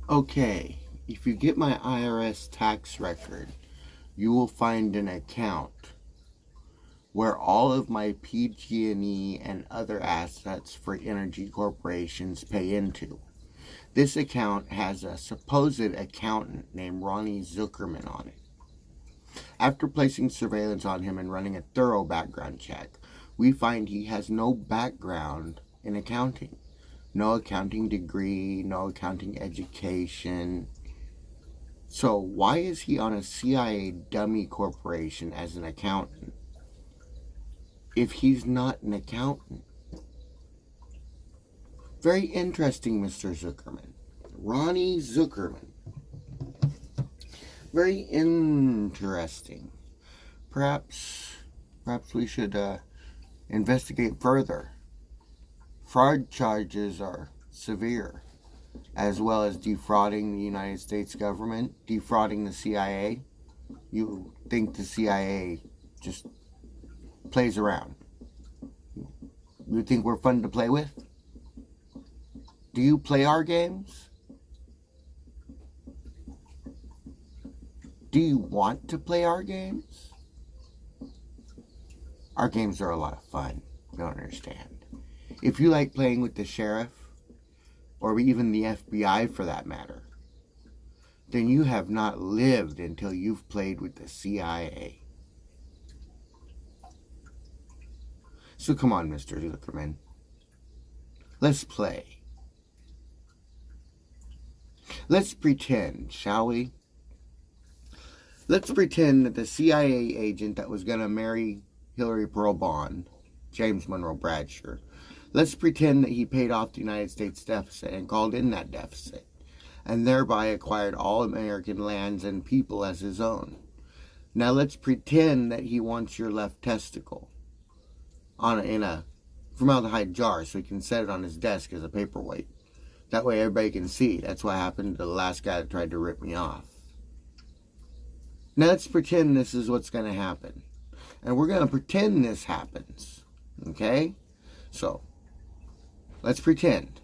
Okay, if you get my IRS tax record, you will find an account where all of my PG&E and other assets for energy corporations pay into. This account has a supposed accountant named Ronny Zuckerman on it. After placing surveillance on him and running a thorough background check, we find he has no background in accounting. No accounting degree, no accounting education. So why is he on a CIA dummy corporation as an accountant if he's not an accountant? Very interesting, Mr. Zuckerman. Ronny Zuckerman. Very interesting. Perhaps we should investigate further. Fraud charges are severe, as well as defrauding the United States government, defrauding the CIA. You think the CIA just plays around? You think we're fun to play with? Do you play our games? Do you want to play our games? Our games are a lot of fun. You don't understand. If you like playing with the sheriff, or even the FBI for that matter, then you have not lived until you've played with the CIA. So come on, Mr. Zuckerman. Let's play. Let's pretend, shall we? Let's pretend that the CIA agent that was going to marry Hillary Pearl Bond, James Monroe Bradshaw, let's pretend that he paid off the United States deficit and called in that deficit, and thereby acquired all American lands and people as his own. Now let's pretend that he wants your left testicle in a formaldehyde jar so he can set it on his desk as a paperweight. That way everybody can see. That's what happened to the last guy that tried to rip me off. Now let's pretend this is what's going to happen. And we're going to pretend this happens. Okay? So, let's pretend.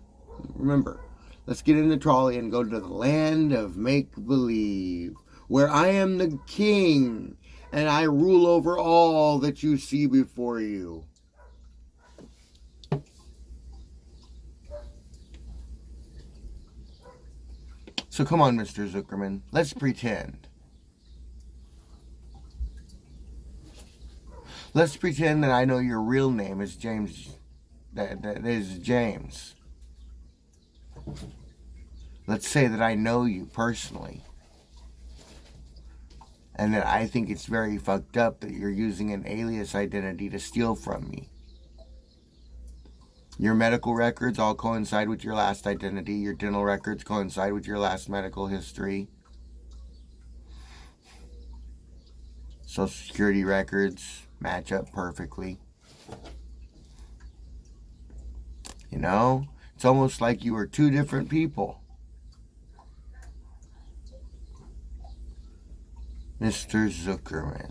Remember, let's get in the trolley and go to the land of make-believe, where I am the king, and I rule over all that you see before you. So come on, Mr. Zuckerman, let's pretend. Let's pretend that I know your real name is James. That is James. Let's say that I know you personally. And that I think it's very fucked up that you're using an alias identity to steal from me. Your medical records all coincide with your last identity. Your dental records coincide with your last medical history. Social Security records match up perfectly. You know, it's almost like you were two different people. Mr. Zuckerman.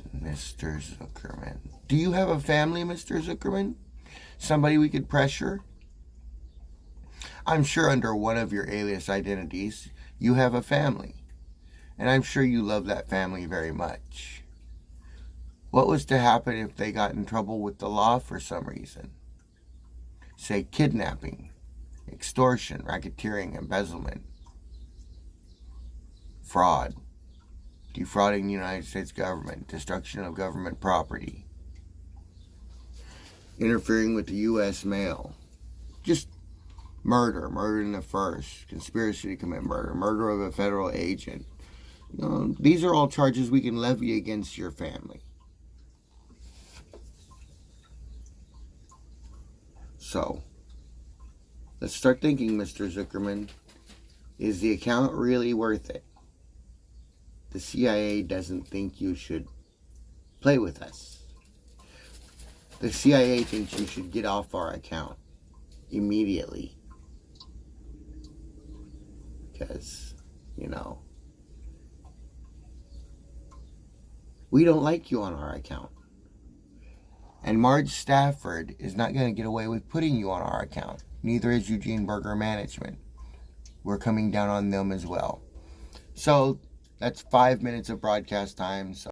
Do you have a family, Mr. Zuckerman? Somebody we could pressure? I'm sure under one of your alias identities, you have a family. And I'm sure you love that family very much. What was to happen if they got in trouble with the law for some reason? Say kidnapping, extortion, racketeering, embezzlement, fraud, defrauding the United States government, destruction of government property, interfering with the U.S. mail, just murder in the first, conspiracy to commit murder of a federal agent. You know, these are all charges we can levy against your family. So, let's start thinking, Mr. Zuckerman. Is the account really worth it? The CIA doesn't think you should play with us. The CIA thinks you should get off our account immediately. Because, you know, we don't like you on our account. And Marge Stafford is not going to get away with putting you on our account. Neither is Eugene Berger Management. we're coming down on them as well. So that's 5 minutes of broadcast time. So